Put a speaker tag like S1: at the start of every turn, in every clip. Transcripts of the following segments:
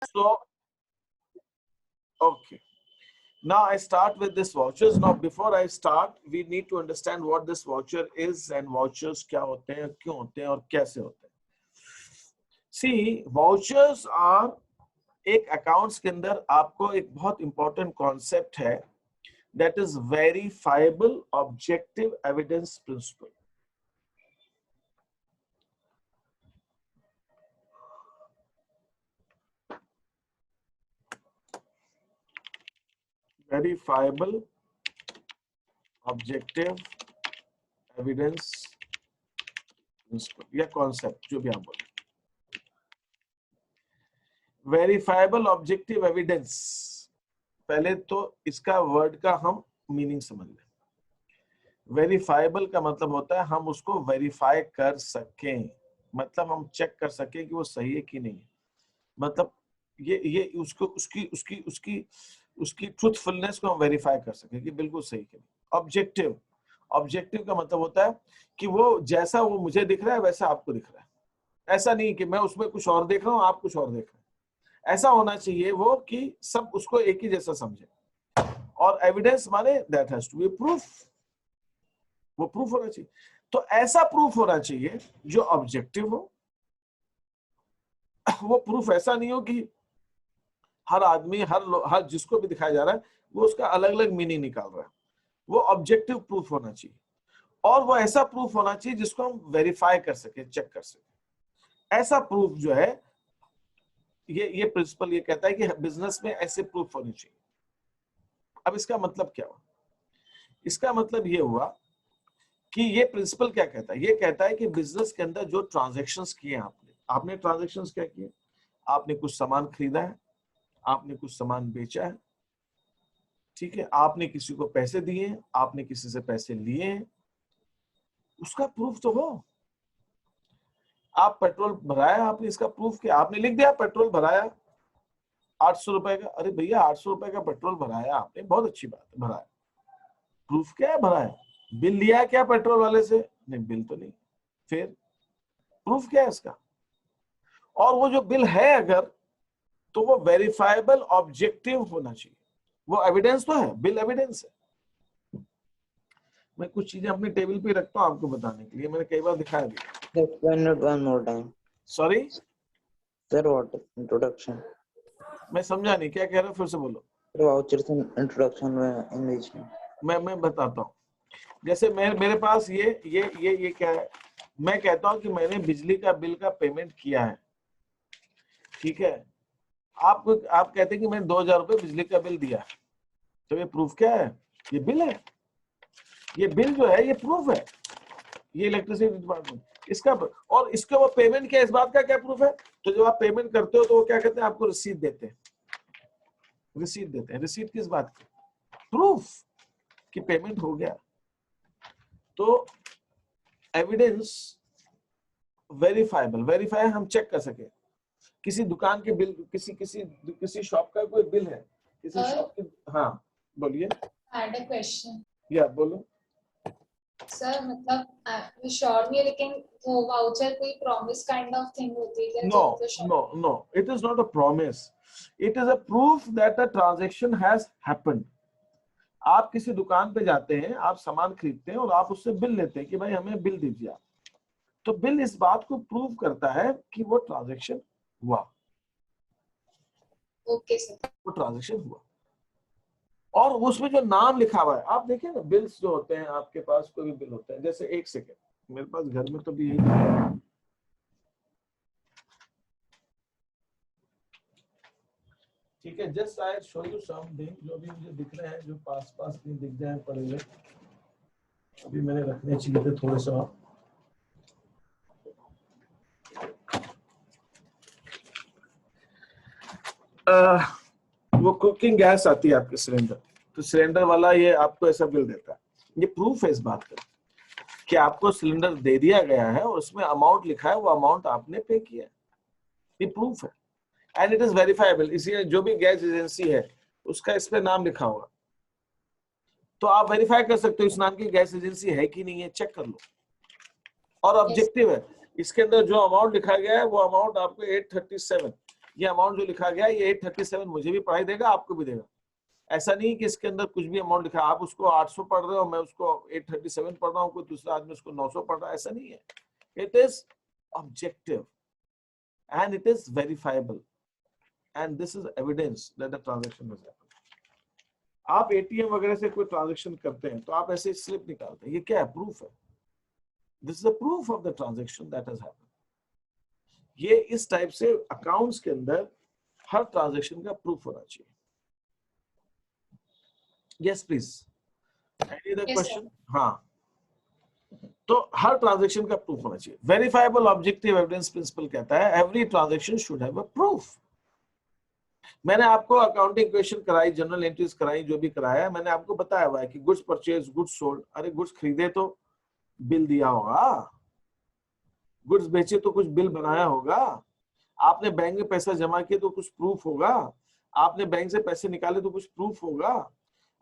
S1: So, okay. Now I start with this vouchers. Now before I start, we need to understand what this voucher is and vouchers क्या होते हैं, क्यों होते हैं और कैसे होते हैं. See, vouchers are एक accounts के अंदर आपको एक बहुत important concept है, that is verifiable objective evidence principle. Verifiable objective evidence principle या concept जो भी आप बोले. वेरीफाइबल ऑब्जेक्टिव एविडेंस, पहले तो इसका वर्ड का हम मीनिंग समझ लें. वेरीफाइबल का मतलब होता है हम उसको वेरीफाई कर सकें, मतलब हम चेक कर सकें कि वो सही है कि नहीं. मतलब ये उसको उसकी उसकी उसकी उसकी ट्रूथफुलनेस को हम वेरीफाई कर सकें कि बिल्कुल सही कि नहीं. ऑब्जेक्टिव, ऑब्जेक्टिव का मतलब होता है कि वो जैसा वो मुझे दिख रहा है वैसा आपको दिख रहा है. ऐसा नहीं कि मैं उसमें कुछ और देख रहा हूँ, आप कुछ और देख रहे हैं. ऐसा होना चाहिए वो कि सब उसको एक ही जैसा समझे. और एविडेंस माने that has to be proof, वो प्रूफ होना चाहिए. तो ऐसा प्रूफ होना चाहिए जो ऑब्जेक्टिव हो. वो प्रूफ ऐसा नहीं हो कि हर आदमी हर जिसको भी दिखाया जा रहा है वो उसका अलग अलग मीनिंग निकाल रहा है. वो ऑब्जेक्टिव प्रूफ होना चाहिए और वो ऐसा प्रूफ होना चाहिए जिसको हम वेरीफाई कर सके, चेक कर सके. ऐसा प्रूफ जो है, ये प्रिंसिपल ये कहता है कि बिजनेस में ऐसे प्रूफ होने चाहिए. अब इसका मतलब क्या हुआ? इसका मतलब ये हुआ कि ये प्रिंसिपल क्या कहता है? ये कहता है कि बिजनेस के अंदर जो ट्रांजैक्शंस किए आपने ट्रांजैक्शंस क्या किए? आपने कुछ सामान खरीदा है, आपने कुछ सामान बेचा है, ठीक है, आपने किसी को पैसे दिए, आपने किसी से पैसे लिए, उसका प्रूफ तो हो. आप पेट्रोल भराया, आपने इसका प्रूफ किया, आपने लिख दिया पेट्रोल भराया 800 रुपए का. अरे भैया 800 रुपए का पेट्रोल भराया आपने, बहुत अच्छी बात है, भराया. प्रूफ क्या है? भराया. बिल लिया है क्या पेट्रोल वाले से? नहीं, बिल तो नहीं. फिर प्रूफ क्या है इसका? और वो जो बिल है अगर, तो वो वेरीफाइबल ऑब्जेक्टिव होना चाहिए. वो एविडेंस तो है, बिल एविडेंस है. मैं कुछ चीजें अपने टेबल पे रखता हूँ आपको बताने के लिए, मैंने कई बार दिखाया भी.
S2: One more time.
S1: Sorry
S2: Sir, what introduction?
S1: मैं समझा नहीं, क्या कह रहे हो, फिर से बोलो.
S2: Vouchers introduction में English में.
S1: मैं बताता हूँ. जैसे मेरे पास ये क्या है? मैं कहता हूँ कि मैंने बिजली का बिल का पेमेंट किया है, ठीक है. आप कहते हैं कि मैंने 2000 रुपए बिजली का बिल दिया, तो ये प्रूफ क्या है? ये बिल है. ये बिल जो है ये प्रूफ है, ये इलेक्ट्रिसिटी डिपार्टमेंट इसका. और इसके वो पेमेंट क्या, इस बात का क्या प्रूफ है? तो जब आप पेमेंट करते हो तो वो क्या कहते हैं, आपको रिसीट देते हैं. रिसीट देते हैं. रिसीट किस बात की? प्रूफ कि पेमेंट हो गया. तो एविडेंस वेरीफाइबल, वेरीफाई हम चेक कर सके. किसी दुकान के बिल, किसी शॉप का कोई बिल है, किसी शॉप की. हाँ बोलिए.
S3: I had a question.
S1: या बोलो.
S3: सर मतलब श्योर नहीं, लेकिन वो वाउचर कोई प्रॉमिस काइंड ऑफ थिंग होती है क्या?
S1: No, it is not a promise. It is a proof that a transaction has happened. आप किसी दुकान पे जाते हैं, आप सामान खरीदते हैं और आप उससे बिल लेते हैं कि भाई हमें बिल दीजिए आप. तो बिल इस बात को प्रूव करता है कि वो ट्रांजैक्शन हुआ.
S3: Okay sir.
S1: वो ट्रांजैक्शन हुआ और उसमें जो नाम लिखा हुआ है, आप देखिए ना, बिल्स जो होते हैं आपके पास, कोई भी बिल होता है, जैसे एक सेकेंड मेरे पास घर में तो भी यही, ठीक है. Just I show you something जो भी मुझे दिख रहे हैं, जो पास नहीं दिख जाए पड़े हुए. अभी मैंने रखने चाहिए थे थोड़े सा. वो कुकिंग गैस आती है आपके सिलेंडर, तो सिलेंडर वाला ये आपको ऐसा बिल देता है. ये प्रूफ है इस बात का कि आपको सिलेंडर दे दिया गया है और उसमें अमाउंट लिखा है, वो अमाउंट आपने पे किया है. ये प्रूफ है एंड इट इज वेरीफाइबल. इसलिए जो भी गैस एजेंसी है उसका इस पे नाम लिखा होगा, तो आप वेरीफाई कर सकते हो इस नाम की गैस एजेंसी है कि नहीं है, चेक कर लो. और ऑब्जेक्टिव है, इसके अंदर जो अमाउंट लिखा गया है वो अमाउंट आपको 837 ये अमाउंट जो लिखा गया ये 837 मुझे भी पढ़ाई देगा, आपको भी देगा। ऐसा नहीं कि इसके अंदर कुछ भी अमाउंट लिखा, आप उसको 800 पढ़ रहे हो, मैं उसको 837 पढ़ रहा हूँ, कोई दूसरा आदमी उसको 900 पढ़ रहा है, ऐसा नहीं है। It is objective and it is verifiable and this is evidence that the transaction has happened. आप एटीएम वगैरह से कोई ट्रांजैक्शन करते हैं तो आप ऐसे स्लिप निकालते हैं, ये क्या है? प्रूफ है। This is a proof of the transaction that has happened. ये इस टाइप से अकाउंट्स के अंदर हर ट्रांजैक्शन का प्रूफ होना चाहिए। Yes please, any other question? हाँ, तो हर ट्रांजैक्शन का प्रूफ होना चाहिए। वेरीफाइबल ऑब्जेक्टिव एविडेंस प्रिंसिपल कहता है every transaction should have a proof. मैंने आपको अकाउंटिंग इक्वेशन कराई, जनरल एंट्रीज कराई, जो भी कराया है मैंने आपको बताया हुआ है कि गुड्स परचेज, गुड्स सोल्ड। अरे गुड्स खरीदे तो बिल दिया होगा, गुड्स बेचे तो कुछ बिल बनाया होगा, आपने बैंक में पैसा जमा किया तो कुछ प्रूफ होगा, आपने बैंक से पैसे निकाले तो कुछ प्रूफ होगा,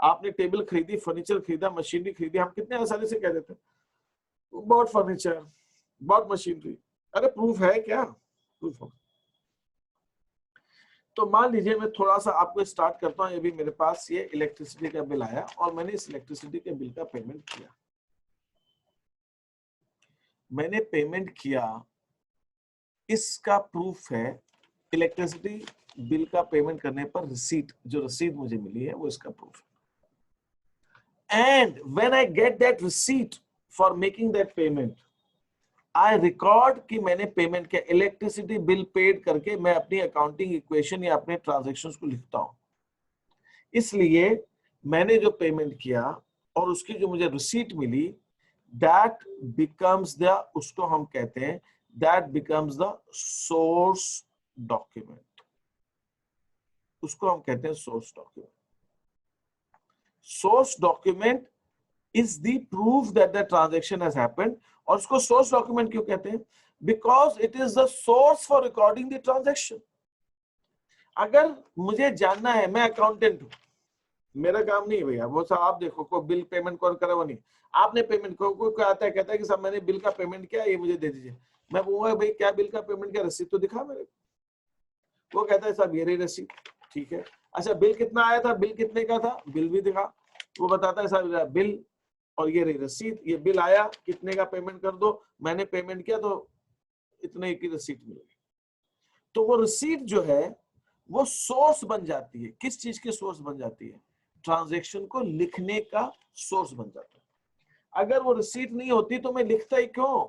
S1: आपने टेबल खरीदी, फर्नीचर खरीदा, मशीनरी खरीदी, हम कितने आसानी से कह देते हैं बॉट फर्नीचर, बॉट मशीनरी। अरे प्रूफ है क्या? प्रूफ हो। तो मान लीजिए मैं थोड़ा सा आपको स्टार्ट करता हूं। अभी मेरे पास ये इलेक्ट्रिसिटी का बिल आया और मैंने इस इलेक्ट्रिसिटी के बिल का पेमेंट किया। मैंने पेमेंट किया, इसका प्रूफ है इलेक्ट्रिसिटी बिल का पेमेंट करने पर रिसीट, जो रसीद मुझे मिली है वो इसका प्रूफ है। And when I get that receipt for making that payment, I record कि मैंने पेमेंट किया। इलेक्ट्रिसिटी बिल पेड करके मैं अपनी अकाउंटिंग इक्वेशन या अपने ट्रांजैक्शंस को लिखता हूं। इसलिए मैंने जो पेमेंट किया और उसकी जो मुझे रिसीट मिली, दैट बिकम्स द, उसको हम कहते हैं, that becomes the source document. उसको हम कहते हैं source document. Source document is the proof that the transaction has happened। और उसको सोर्स डॉक्यूमेंट क्यों कहते हैं? Because it is the source for recording the transaction। अगर मुझे जानना है, मैं अकाउंटेंट हूं, मेरा काम नहीं है भैया वो सब आप देखो को बिल पेमेंट कौन करे वो नहीं, आपने पेमेंट को कोई आता है कहता है कि साहब मैंने बिल का पेमेंट किया, ये मुझे दे दीजिए। मैं बोलूंगा भाई क्या बिल का पेमेंट किया, रसीद तो दिखा मेरे को। वो कहता है साहब ये रही रसीद। ठीक है, अच्छा बिल कितना आया था, बिल कितने का था, बिल भी दिखा। वो बताता है साहब बिल और ये रही रसीद, ये बिल आया कितने का, पेमेंट कर दो, मैंने पेमेंट किया तो इतने की रसीद मिलेगी। तो वो रसीद जो है वो सोर्स बन जाती है। किस चीज की सोर्स बन जाती है? ट्रांजैक्शन को लिखने का सोर्स बन जाता है। अगर वो रसीद नहीं होती तो मैं लिखता ही क्यों?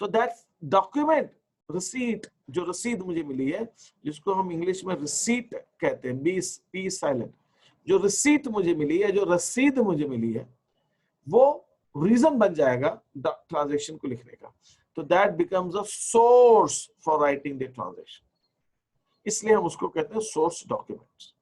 S1: तो दैट डॉक्यूमेंट, रसीद, जो रसीद मुझे मिली है, जिसको हम इंग्लिश में रिसीट कहते हैं, बी साइलेंट, जो रिसीट मुझे मिली है, जो रसीद मुझे मिली है, वो रीजन बन जाएगा ट्रांजैक्शन को लिखने का। तो that becomes a source for writing the transaction. इसलिए हम उसको कहते हैं सोर्स डॉक्यूमेंट्स।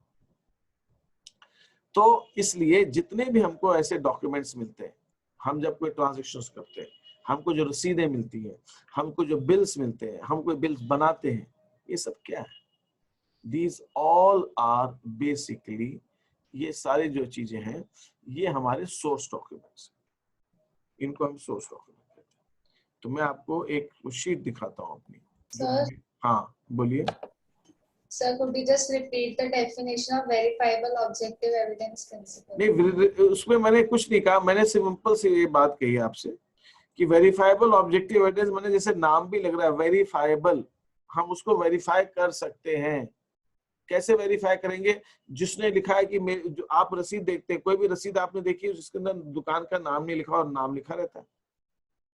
S1: तो इसलिए जितने भी हमको ऐसे डॉक्यूमेंट्स मिलते हैं, हम जब कोई ट्रांजैक्शंस करते हैं, हमको जो रसीदें मिलती हैं, हमको जो बिल्स मिलते हैं, हम कोई बिल्स बनाते हैं, ये सब क्या है? दीज ऑल आर बेसिकली, ये सारी जो चीजें हैं ये हमारे सोर्स डॉक्यूमेंट्स, इनको हम सोर्स डॉक्यूमेंट कहते हैं। तो मैं आपको एक शीट दिखाता हूँ अपनी।
S3: सर,
S1: हाँ बोलिए।
S3: Sir, could you just repeat the definition of verifiable objective evidence principle?
S1: नहीं, उसमें मैंने कुछ नहीं कहा, मैंने सिंपल सी ये बात कही आपसे कि वेरीफाइबल ऑब्जेक्टिव एविडेंस, मैंने जैसे नाम भी लग रहा है वेरीफाइबल, हम उसको वेरीफाई कर सकते हैं। कैसे वेरीफाई करेंगे? जिसने लिखा है कि जो आप रसीद देखते हैं, कोई भी रसीद आपने देखी है जिसके अंदर दुकान का नाम नहीं लिखा और नाम लिखा रहता है।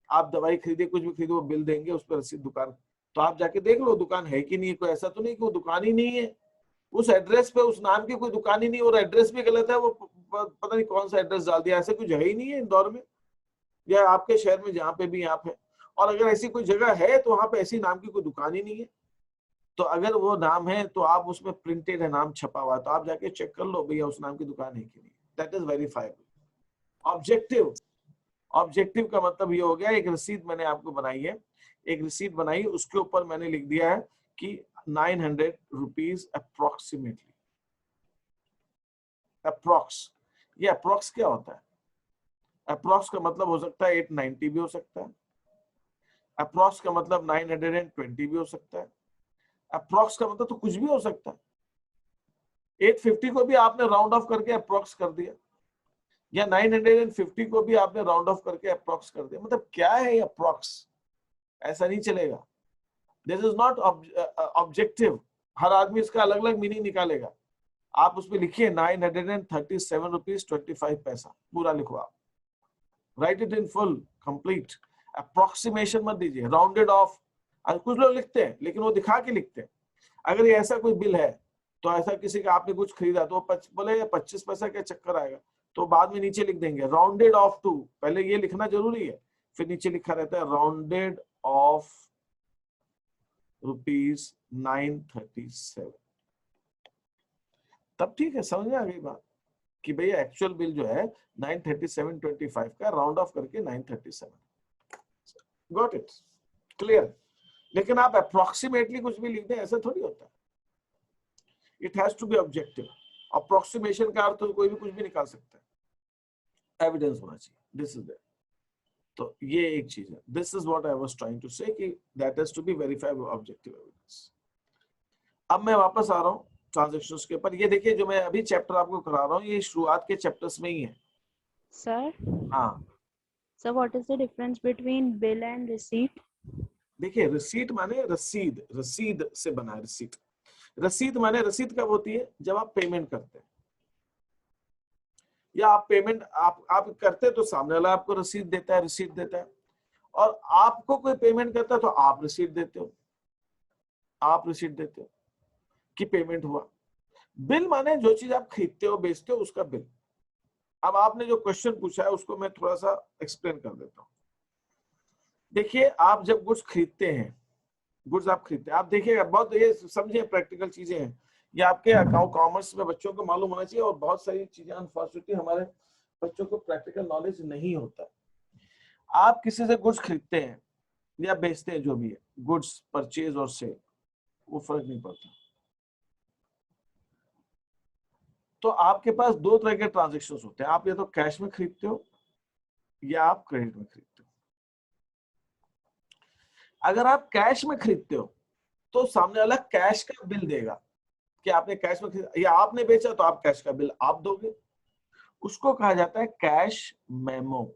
S1: आप दवाई खरीदे, कुछ भी खरीदे, वो बिल देंगे, उस पर रसीद दुकान, तो आप जाके देख लो दुकान है कि नहीं। कोई ऐसा तो नहीं कि वो दुकान ही नहीं है, उस एड्रेस पे उस नाम की कोई दुकान ही नहीं, और एड्रेस भी गलत है, वो पता नहीं कौन सा एड्रेस डाल दिया, ऐसे कुछ है ही नहीं है इंदौर में या आपके शहर में जहाँ पे भी आप है। और अगर ऐसी कोई जगह है तो वहां पे ऐसी नाम की कोई दुकान ही नहीं है। तो अगर वो नाम है तो आप उसमें प्रिंटेड है, नाम छपा हुआ है, तो आप जाके चेक कर लो भैया उस नाम की दुकान है कि नहीं। That is verifiable. Objective, objective का मतलब ये हो गया, एक रसीद मैंने आपको बनाई है, एक रसीद बनाई, उसके ऊपर मैंने लिख दिया है कि 900 रुपीज अप्रोक्सीमेटली। अप्रोक्स, ये अप्रोक्स क्या होता है? अप्रोक्स का मतलब हो सकता है 890 भी हो सकता है, अप्रोक्स का मतलब 920 भी हो सकता है, अप्रोक्स का मतलब तो कुछ भी हो सकता है। 850 को भी आपने राउंड ऑफ करके अप्रोक्स कर दिया, या 950 को भी आपने राउंड ऑफ करके अप्रोक्स कर दिया। मतलब क्या है ये अप्रोक्स, ऐसा नहीं चलेगा। दिस इज नॉट ऑब्जेक्टिव, हर आदमी इसका अलग अलग मीनिंग निकालेगा। आप उसमें लिखिए 937 रुपीज 25 पैसा, पूरा लिखो आप, right it in full complete. Approximation मत दीजिए, राउंडेड ऑफ। कुछ लोग लिखते हैं लेकिन वो दिखा के लिखते हैं। अगर ये ऐसा कोई बिल है तो ऐसा किसी का आपने कुछ खरीदा तो बोले 25 पैसा क्या चक्कर आएगा, तो बाद में नीचे लिख देंगे राउंडेड ऑफ टू। पहले ये लिखना जरूरी है, फिर नीचे लिखा रहता है राउंडेड ऑफ रुपीज 937। तब ठीक है, समझ में आ गई बात कि भैया एक्चुअल बिल जो है 937.25 का राउंड ऑफ करके 937। Got it, clear. लेकिन आप अप्रोक्सीमेटली कुछ भी लिख दें, ऐसा थोड़ी होता है। It has to be objective. Approximation का अर्थ तो कोई भी कुछ भी निकाल सकता है, एविडेंस होना चाहिए, दिस इज दैट। तो ये एक चीज है, this is what I was trying to say कि that has to be verified objective evidence. अब मैं वापस आ रहा हूँ ट्रांजैक्शंस के ऊपर। ये देखिए जो मैं अभी चैप्टर आपको करा रहा हूँ ये शुरुआत के चैप्टर्स में ही है।
S4: Sir,
S1: हाँ
S4: so what is the difference between bill and receipt?
S1: देखिए, रिसीट माने रसीद, रसीद से बना है रिसीट। रसीद माने, रसीद कब होती है, जब आप पेमेंट करते हैं, या आप पेमेंट आप करते हैं तो सामने वाला आपको रसीद देता है, रिसीट देता है। और आपको कोई पेमेंट करता है तो आप रिसीट देते हो, आप रिसीट देते हो कि पेमेंट हुआ। बिल माने जो चीज आप खरीदते हो बेचते हो उसका बिल। अब आपने जो क्वेश्चन पूछा है उसको मैं थोड़ा सा एक्सप्लेन कर देता हूँ। देखिए, आप जब गुड्स खरीदते हैं, गुड्स आप खरीदते हैं, आप देखिएगा बहुत ये समझिए प्रैक्टिकल चीजें हैं, ये आपके अकाउंट कॉमर्स में बच्चों को मालूम होना चाहिए। और बहुत सारी चीजें अनफॉर्चुनेटली हमारे बच्चों को प्रैक्टिकल नॉलेज नहीं होता। आप किसी से गुड्स खरीदते हैं या बेचते हैं, जो भी है गुड्स परचेज और सेल, वो फर्क नहीं पड़ता। तो आपके पास दो तरह के ट्रांजेक्शन होते हैं, आप या तो कैश में खरीदते हो या आप क्रेडिट में खरीदते हो। अगर आप कैश में खरीदते हो तो सामने वाला कैश का बिल देगा कि आपने कैश में खरीदा, या आपने बेचा तो आप कैश का बिल आप दोगे। उसको कहा जाता है कैश मेमो,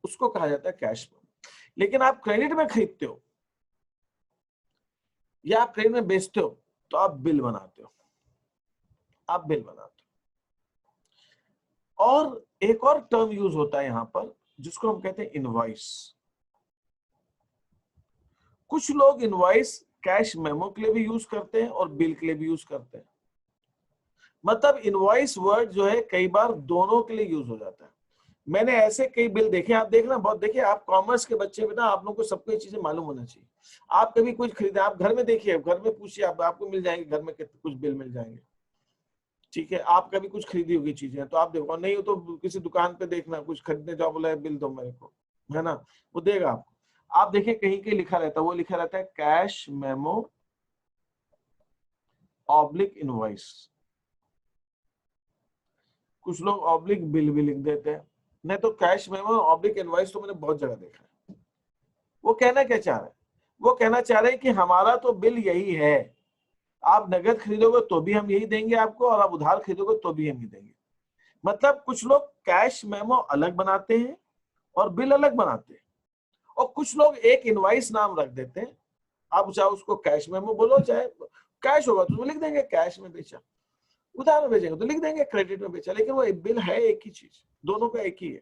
S1: उसको कहा जाता है कैश मेमो। लेकिन आप क्रेडिट में खरीदते हो या आप क्रेडिट में बेचते हो तो आप बिल बनाते हो, आप बिल बनाते हो। और एक और टर्म यूज होता है यहां पर जिसको हम कहते हैं इनवॉइस। कुछ लोग इनवॉइस कैश मेमो के लिए भी यूज करते हैं और बिल के लिए भी यूज करते हैं। मतलब इनवॉइस वर्ड जो है कई बार दोनों के लिए यूज हो जाता है। मैंने ऐसे कई बिल देखे, आप देखना बहुत, देखिए आप कॉमर्स के बच्चे भी ना, आप लोगों को सबको ये चीजें मालूम होना चाहिए। आप कभी कुछ खरीदे, आप घर में देखिए, घर में पूछिए, आपको मिल जाएंगे, घर में कुछ बिल मिल जाएंगे। ठीक है, आप कभी कुछ खरीदी होगी चीजें तो आप देखो, नहीं हो तो किसी दुकान पे देखना, कुछ खरीदने जाओ, बोला बिल दो मेरे को, है ना, वो देगा आपको। आप देखिए कहीं कहीं लिखा रहता है, वो लिखा रहता है कैश मेमो ऑब्लिक इनवॉइस। कुछ लोग ऑब्लिक बिल भी लिख देते हैं, नहीं तो कैश मेमो ऑब्लिक इनवॉइस तो मैंने बहुत जगह देखा है। वो कहना क्या चाह रहे हैं, वो कहना चाह रहे हैं कि हमारा तो बिल यही है, आप नगद खरीदोगे तो भी हम यही देंगे आपको, और आप उधार खरीदोगे तो भी हम ही देंगे। मतलब कुछ लोग कैश मेमो अलग बनाते हैं और बिल अलग बनाते हैं, और कुछ लोग एक इनवॉइस नाम रख देते हैं। आप चाहे उसको कैश मेमो बोलो, चाहे कैश होगा तो लिख देंगे कैश में बेचा, उधार में बेचेंगे तो लिख देंगे क्रेडिट में बेचा, लेकिन वो बिल है एक ही चीज, दोनों का एक ही है।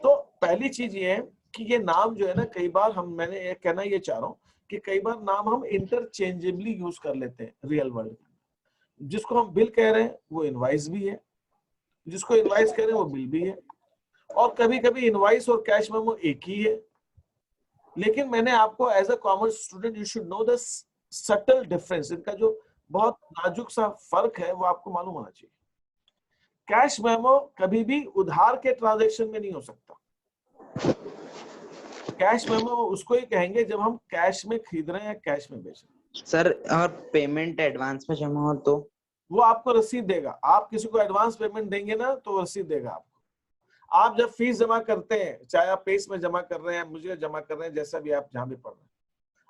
S1: तो पहली चीज ये है कि ये नाम जो है ना, कई बार मैंने ये कहना ये चाह रहा हूँ कि कई बार नाम हम इंटरचेंजेबली यूज कर लेते हैं रियल वर्ल्ड में। जिसको हम बिल कह रहे हैं वो इनवॉइस भी है, जिसको इनवॉइस कह रहे हैं वो बिल भी है, और कभी कभी इनवॉइस और कैश मेमो एक ही है। लेकिन मैंने आपको as a commerce student you should know the subtle difference, इनका जो बहुत नाजुक सा फर्क है वो आपको मालूम होना चाहिए। कैश मेमो कभी भी उधार के ट्रांजैक्शन में नहीं हो सकता। कैश मेमो उसको ही कहेंगे जब हम कैश में खरीद रहे हैं या कैश में बेच रहे हैं।
S2: सर और पेमेंट एडवांस में जमा हो तो
S1: वो आपको रसीद देगा। आप किसी को एडवांस पेमेंट देंगे ना तो रसीद देगा आपको। आप जब फीस जमा करते हैं, चाहे आप पेस में जमा कर रहे हैं, मुझे जमा कर रहे हैं, जैसा भी आप जहां भी पढ़ रहे हैं,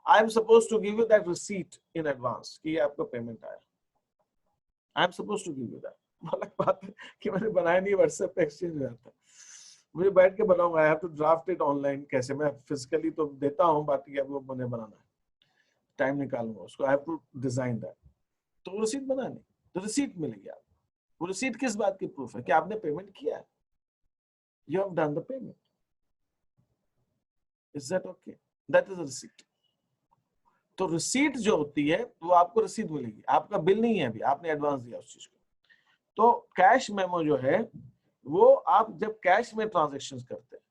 S1: I am suppose to give you that receipt in advance कि ये आपका पेमेंट आया, I am suppose to give you that. अलग बात है कि मैंने बनाया नहीं, व्हाट्सएप पे एक्सचेंज हो जाता है, मुझे बैठ के बनाऊंगा, I have to draft it online, कैसे मैं फिजिकली तो देता हूँ, बाकी अब वो मुझे बनाना है, टाइम निकालूंगा उसको, I have to design that. तो रिसीट बनानी, तो रिसीट मिलेगी आपको। वो रिसीट किस बात की प्रूफ है कि आपने पेमेंट किया है, you have done the payment, is that okay, that is a receipt. तो रिसीट जो होती है वो आपको रसीद मिलेगी, आपका बिल नहीं है, अभी आपने एडवांस दिया उस चीज को। तो कैश मेमो जो है वो आप जब कैश में ट्रांजेक्शन्स करते हैं,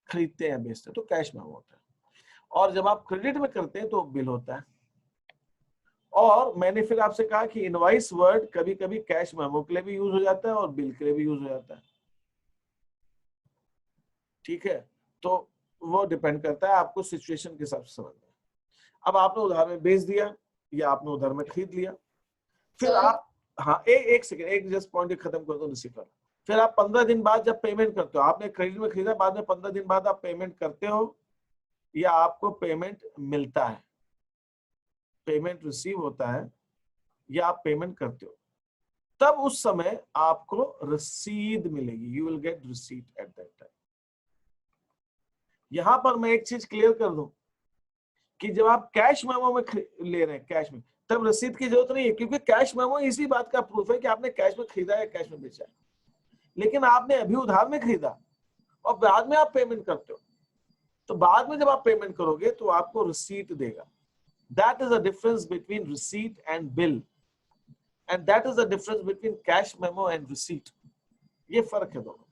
S1: खरीदते हैं बेचते हैं, तो कैश मेमो होता है, और जब आप क्रेडिट में करते हैं तो बिल होता है। और मैंने फिर आपसे कहा कि इनवॉइस वर्ड कभी कभी कैश मेमो के लिए भी यूज हो जाता है और बिल के लिए भी यूज हो जाता है, ठीक है। तो वो डिपेंड करता है आपको सिचुएशन के हिसाब से समझना है। अब आपने उधार में बेच दिया या आपने उधार में खरीद लिया, फिर
S3: Sir?
S1: आप, हाँ एक सेकेंड, एक जस्ट पॉइंट खत्म कर दो रिसीट वाला। फिर आप 15 दिन बाद जब पेमेंट करते हो, आपने क्रेडिट में खरीदा, बाद में 15 दिन बाद आप पेमेंट करते हो या आपको पेमेंट मिलता है, पेमेंट रिसीव होता है या आप पेमेंट करते हो, तब उस समय आपको रसीद मिलेगी, you will get receipt at that time. यहां पर मैं एक चीज क्लियर कर दूं कि जब आप कैश मेमो में ले रहे हैं कैश में, तब रसीद की जरूरत नहीं है, क्योंकि कैश मेमो इसी बात का प्रूफ है कि आपने कैश में खरीदा या कैश में बेचा है। लेकिन आपने अभी उधार में खरीदा और बाद में आप पेमेंट करते हो, तो बाद में जब आप पेमेंट करोगे तो आपको रिसीट देगा। That is the difference between receipt and bill, and that is the difference between cash memo and receipt. ये फर्क है दोनों।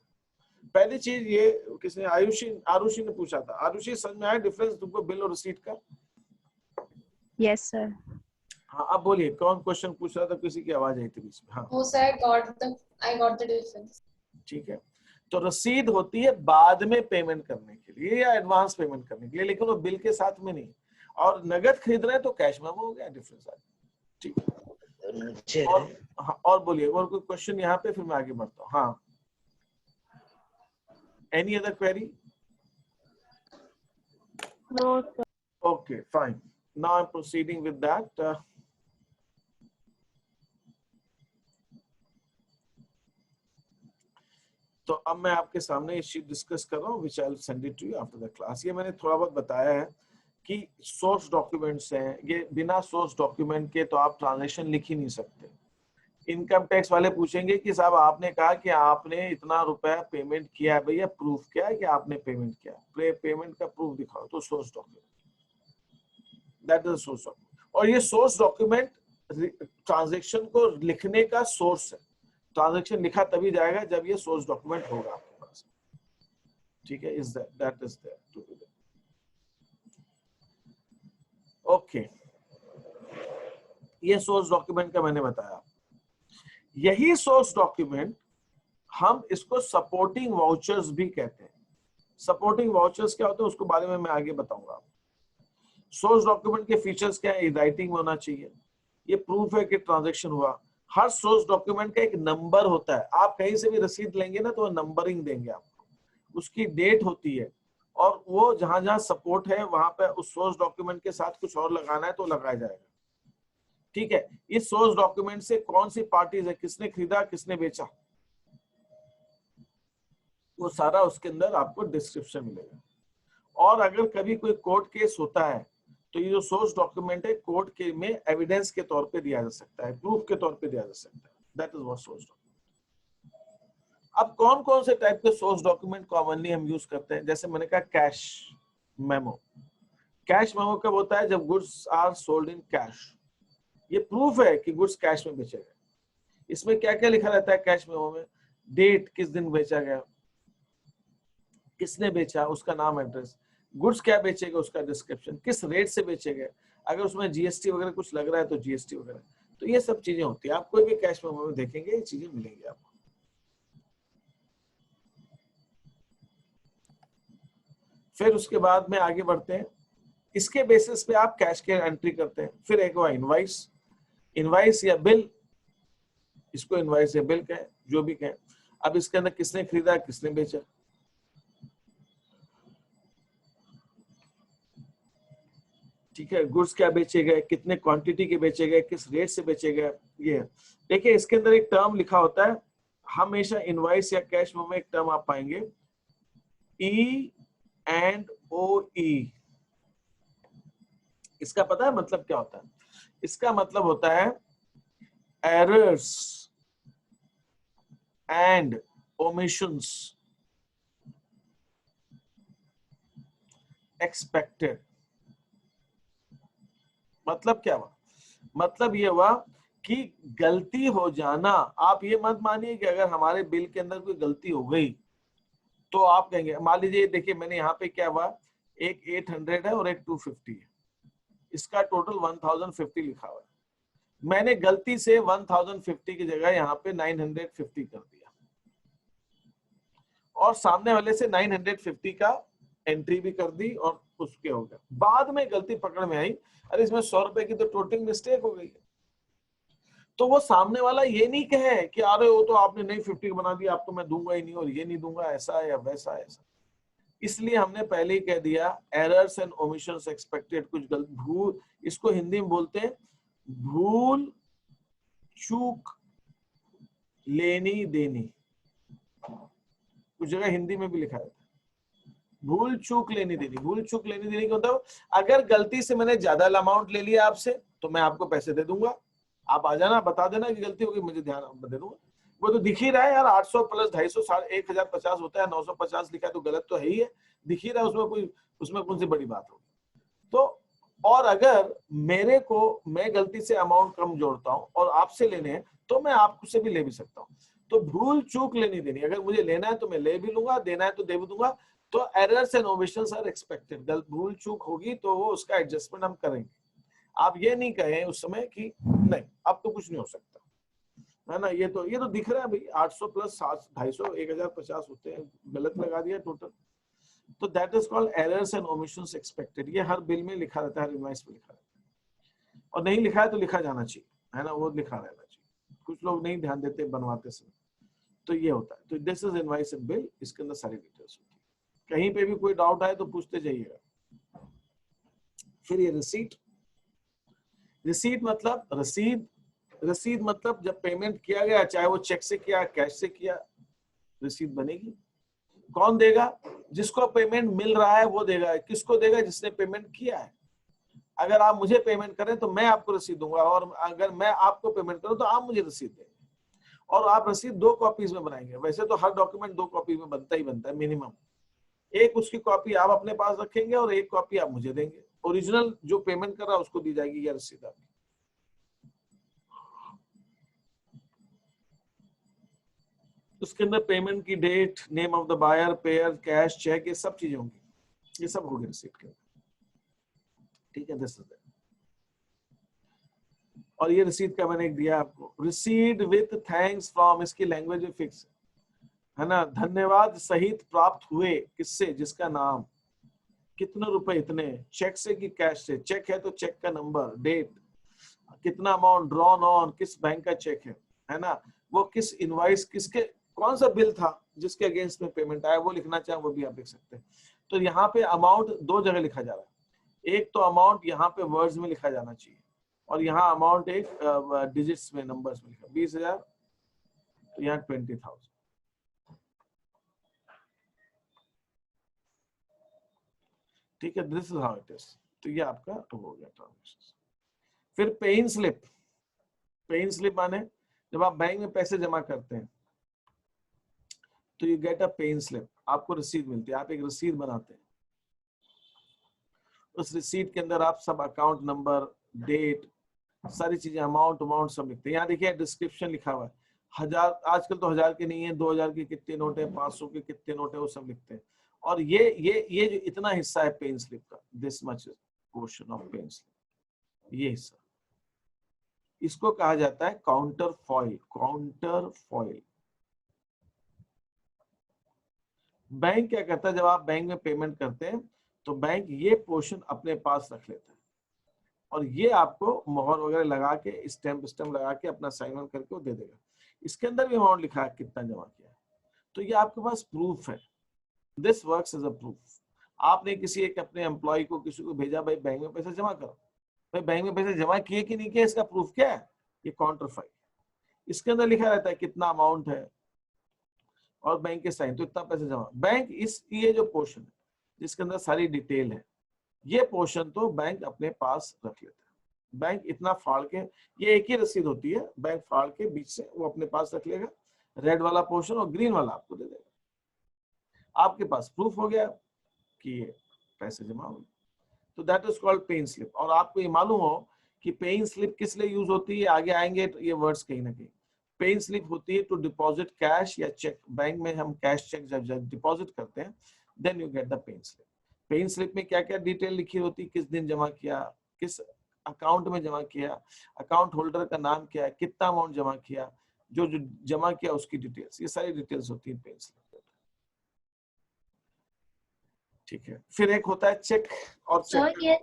S1: पहली चीज ये किसने, आरुषि ने पूछा था, आरुषि समझ में आया डिफरेंस तुमको बिल और रिसीट का?
S4: Yes, sir.
S1: हाँ अब बोलिए, कौन क्वेश्चन पूछ रहा था, किसी की आवाज आई थी बीच में? हाँ
S3: Oh, sir, I got the difference.
S1: ठीक है। तो रसीद होती है बाद में पेमेंट करने के लिए या एडवांस पेमेंट करने के लिए, लेकिन वो बिल के साथ में नहीं। और नगद खरीद रहे हैं तो कैश मेमो हो गया, डिफरेंस आ गया, ठीक है। और हाँ, और बोलिए, और कोई क्वेश्चन यहाँ पे, फिर मैं आगे बढ़ता हूँ। हाँ, any other query?
S4: No, sir.
S1: Okay, fine. Now I'm proceeding with that. तो अब मैं आपके सामने ये शीट डिस्कस कर रहा हूँ, which I'll send it to you after the class। ये मैंने थोड़ा बहुत बताया है कि सोर्स डॉक्यूमेंट्स हैं, ये बिना सोर्स डॉक्यूमेंट के तो आप ट्रांजैक्शन लिख ही नहीं सकते। इनकम टैक्स वाले पूछेंगे कि साहब आपने कहा कि आपने इतना रुपया पेमेंट किया है, भैया प्रूफ क्या है कि आपने पेमेंट किया, पेमेंट का प्रूफ दिखाओ, तो source document, that is source document. और ये सोर्स डॉक्यूमेंट ट्रांजैक्शन को लिखने का सोर्स है। ट्रांजैक्शन लिखा तभी जाएगा जब ये सोर्स डॉक्यूमेंट होगा आपके पास, ठीक है। Is that is there to be there, okay. ये सोर्स डॉक्यूमेंट का मैंने बताया। यही सोर्स डॉक्यूमेंट हम इसको सपोर्टिंग वाउचर्स भी कहते हैं। सपोर्टिंग वाउचर्स क्या होते हैं उसको बारे में मैं आगे बताऊंगा। सोर्स डॉक्यूमेंट के फीचर्स क्या है, राइटिंग में होना चाहिए, ये प्रूफ है कि ट्रांजैक्शन हुआ। हर सोर्स डॉक्यूमेंट का एक नंबर होता है, आप कहीं से भी रसीद लेंगे ना तो नंबरिंग देंगे आपको, उसकी डेट होती है, और वो जहां जहां सपोर्ट है वहां पे उस सोर्स डॉक्यूमेंट के साथ कुछ और लगाना है तो लगाया जाएगा, ठीक है। इस सोर्स डॉक्यूमेंट से कौन सी पार्टीज है, किसने खरीदा किसने बेचा, वो सारा उसके अंदर आपको डिस्क्रिप्शन मिलेगा। और अगर कभी कोई कोर्ट केस होता है तो ये जो सोर्स डॉक्यूमेंट है कोर्ट के में एविडेंस के तौर पे दिया जा सकता है, प्रूफ के तौर पे दिया जा सकता है, that is what source document. अब कौन कौन से टाइप के सोर्स डॉक्यूमेंट कॉमनली हम यूज करते हैं, जैसे मैंने कहा कैश मेमो। कैश मेमो कब होता है, जब goods are sold in cash, ये प्रूफ है कि गुड्स कैश में बेचे गए। इसमें क्या क्या लिखा रहता है कैश मेमो में, डेट, किस दिन बेचा गया, किसने बेचा, उसका नाम एड्रेस, गुड्स क्या बेचेगा उसका डिस्क्रिप्शन, किस रेट से बेचेगा, अगर उसमें जीएसटी वगैरह कुछ लग रहा है तो जीएसटी वगैरह, तो ये सब चीजें होती है। आप कोई भी कैश मेमो में देखेंगे ये चीजें मिलेंगी आपको। फिर उसके बाद में आगे बढ़ते हैं, इसके बेसिस पे आप कैश के एंट्री करते हैं। फिर एक हुआ इनवाइस, इनवाइस या बिल, इसको इनवाइस या बिल कहें, जो भी कहें। अब इसके अंदर किसने खरीदा किसने बेचा, ठीक है, गुड्स क्या बेचे गए, कितने क्वांटिटी के बेचे गए, किस रेट से बेचे गए, ये देखिए। इसके अंदर एक टर्म लिखा होता है, हमेशा इनवॉइस या कैश में एक टर्म आप पाएंगे, E&OE। इसका पता है मतलब क्या होता है? इसका मतलब होता है एरर्स एंड ओमिशंस एक्सपेक्टेड। मतलब क्या हुआ? मतलब ये हुआ कि गलती हो जाना। आप ये मत मानिए कि अगर हमारे बिल के अंदर कोई गलती हो गई तो आप कहेंगे, मान लीजिए देखिए मैंने यहाँ पे क्या हुआ, एक 800 है और एक 250 है, इसका टोटल 1050 लिखा हुआ है। मैंने गलती से 1050 की जगह यहाँ पे 950 कर दिया और सामने वाले से 950 का एंट्री भी कर दी और उसके हो गया। बाद में गलती पकड़ में आई, अरे इसमें 100 रुपए की तो टोटल मिस्टेक हो गई है। तो वो सामने वाला ये नहीं कहे कि अरे वो तो आपने नहीं 50 बना दिया, आप तो मैं दूंगा ही नहीं और ये नहीं दूंगा, ऐसा है या वैसा है ऐसा। इसलिए हमने पहले ही कह दिया एरर्स एंड ओमिशंस एक्सपेक्टेड, कुछ भूल, इसको हिंदी में बोलते हैं भूल चूक लेनी देनी। कुछ जगह हिंदी में भी लिखा है भूल चूक लेनी देनी। भूल चूक लेनी देनी का मतलब अगर गलती से मैंने ज्यादा अमाउंट ले लिया आपसे तो मैं आपको पैसे दे दूंगा, आप आ जाना बता देना कि गलती हो गई, मुझे ध्यान दे दूंगा। वो तो दिख ही रहा है यार, 800 प्लस 250 1050 होता है, 950 लिखा है तो गलत तो है ही है, दिख ही रहा है, उसमें कौन सी बड़ी बात होगी। तो और अगर मेरे को, मैं गलती से अमाउंट कम जोड़ता हूं और आपसे लेने हैं तो मैं आपसे भी ले भी सकता हूं। तो भूल चूक लेनी देनी, अगर मुझे लेना है तो मैं ले भी लूंगा, देना है तो दे भी दूंगा। तो errors and omissions are expected, भूल चूक होगी तो वो उसका एडजस्टमेंट हम करेंगे। आप ये नहीं कहें उस समय कि नहीं अब तो कुछ नहीं हो सकता, है ना, ये तो दिख रहा है भाई 800 प्लस 250 1050 होते हैं, गलत लगा दिया टोटल। तो that is called errors and omissions expected. ये हर बिल में लिखा रहता है, हर इनवॉइस में लिखा रहता है, और नहीं लिखा है तो लिखा जाना चाहिए, है ना, वो लिखा रहना चाहिए। कुछ लोग नहीं ध्यान देते बनवाते समय, तो ये होता है। तो this is invoice and bill, इसके अंदर सारी डिटेल्स होती है। कहीं पे भी कोई डाउट आए तो पूछते जाइएगा। फिर ये रिसीट। रिसीट मतलब रसीद मतलब जब पेमेंट किया गया, चाहे वो चेक से किया कैश से किया, रसीद बनेगी। कौन देगा? जिसको पेमेंट मिल रहा है वो देगा। किसको देगा? जिसने पेमेंट किया है। अगर आप मुझे पेमेंट करें तो मैं आपको रसीद दूंगा, और अगर मैं आपको पेमेंट करूं तो आप मुझे रसीद देंगे। और आप रसीद 2 कॉपीज में बनाएंगे। वैसे तो हर डॉक्यूमेंट 2 कॉपी में बनता ही बनता है मिनिमम। एक उसकी कॉपी आप अपने पास रखेंगे और एक कॉपी आप मुझे देंगे। ओरिजिनल जो पेमेंट कर रहा है उसको दी जाएगी यह रसीद आपकी। उसके अंदर पेमेंट की date, name of the buyer, payer, cash, cheque, ये सब चीजें होंगी, ये सब होगी रिसीट के अंदर। ठीक है, दिस इज इट। और ये रिसीट का मैंने एक दिया आपको, रिसीड विथ थैंक्स फ्रॉम, इसकी लैंग्वेज में फिक्स है ना, धन्यवाद सहित प्राप्त हुए, किससे? जिसका नाम, कितने रुपए इतने, चेक से कि कैश से, चेक है तो चेक का नंबर, डेट, कितना अमाउंट ड्रॉन ऑन, किस बैंक का चेक है ना, वो किस इनवॉइस, किसके, कौन सा बिल था जिसके अगेंस्ट में पेमेंट आया, वो लिखना चाहे वो भी आप लिख सकते हैं। तो यहाँ पे अमाउंट 2 जगह लिखा जा रहा है। एक तो अमाउंट यहाँ पे वर्ड्स में लिखा जाना चाहिए, और यहाँ अमाउंट एक डिजिट्स में, नंबर्स में लिखा, 20,000 तो यहाँ 20,000। ठीक है, this is how it is. तो ये आपका हो गया ट्रांजेक्शन। फिर पेइंग स्लिप। पेइंग स्लिप माने जब आप बैंक में पैसे जमा करते हैं तो you get a paying slip, आपको रसीद मिलती है, आप एक रसीद बनाते हैं। उस रसीद के अंदर आप सब अकाउंट नंबर, डेट, सारी चीजें, अमाउंट सब लिखते हैं। यहाँ देखिए डिस्क्रिप्शन लिखा हुआ है, 1000, आजकल तो 1000 के नहीं है, 2000 के कितने नोट है, 500 के कितने नोट है, वो सब लिखते हैं। और ये जो इतना हिस्सा है पेइंग स्लिप का, this much portion of paying slip, ये हिस्सा, इसको कहा जाता है counter foil. Counter foil. Bank क्या करता है, जब आप बैंक में पेमेंट करते हैं तो बैंक ये पोर्शन अपने पास रख लेता है, और ये आपको मोहर वगैरह लगा के, स्टैम्प लगा के, अपना साइन ऑन करके वो दे देगा। इसके अंदर भी अमाउंट लिखा है कितना जमा किया है, तो ये आपके पास प्रूफ है। This works as a proof. आपने किसी एक अपने एम्प्लॉय को किसी को भेजा, भाई बैंक में पैसा जमा करो, भाई बैंक में पैसे जमा किए कि नहीं किए, इसका प्रूफ क्या है? ये काउंटरफाई। इसके अंदर लिखा रहता है कितना अमाउंट है और बैंक के साइन, तो इतना पैसा जमा। बैंक इस ये जो पोर्शन है जिसके अंदर सारी डिटेल है, ये पोर्शन तो बैंक अपने पास रख लेता है। बैंक इतना फाड़ के, ये एक ही रसीद होती है, बैंक फाड़ के बीच से वो अपने पास रख लेगा, रेड वाला पोर्शन, और ग्रीन वाला आपको दे देगा। आपके पास प्रूफ हो गया कि ये पैसे जमा हो गए। तो that is called paying slip. और आपको ये मालूम हो कि पेइंग स्लिप किस लिए यूज होती है, आगे आएंगे तो ये वर्ड्स कहीं ना कहीं। पेइंग स्लिप होती है टू डिपॉजिट कैश या चेक। बैंक में हम कैश चेक जब डिपॉजिट करते हैं, then you get the paying slip. Paying slip में क्या क्या डिटेल लिखी होती है, किस दिन जमा किया, किस अकाउंट में जमा किया, अकाउंट होल्डर का नाम क्या है, कितना अमाउंट जमा किया, जो जो जमा किया उसकी डिटेल्स, ये सारी डिटेल्स होती है पेइंग स्लिप। ठीक है, फिर एक होता है चेक और
S5: सर
S1: चेक।
S5: ये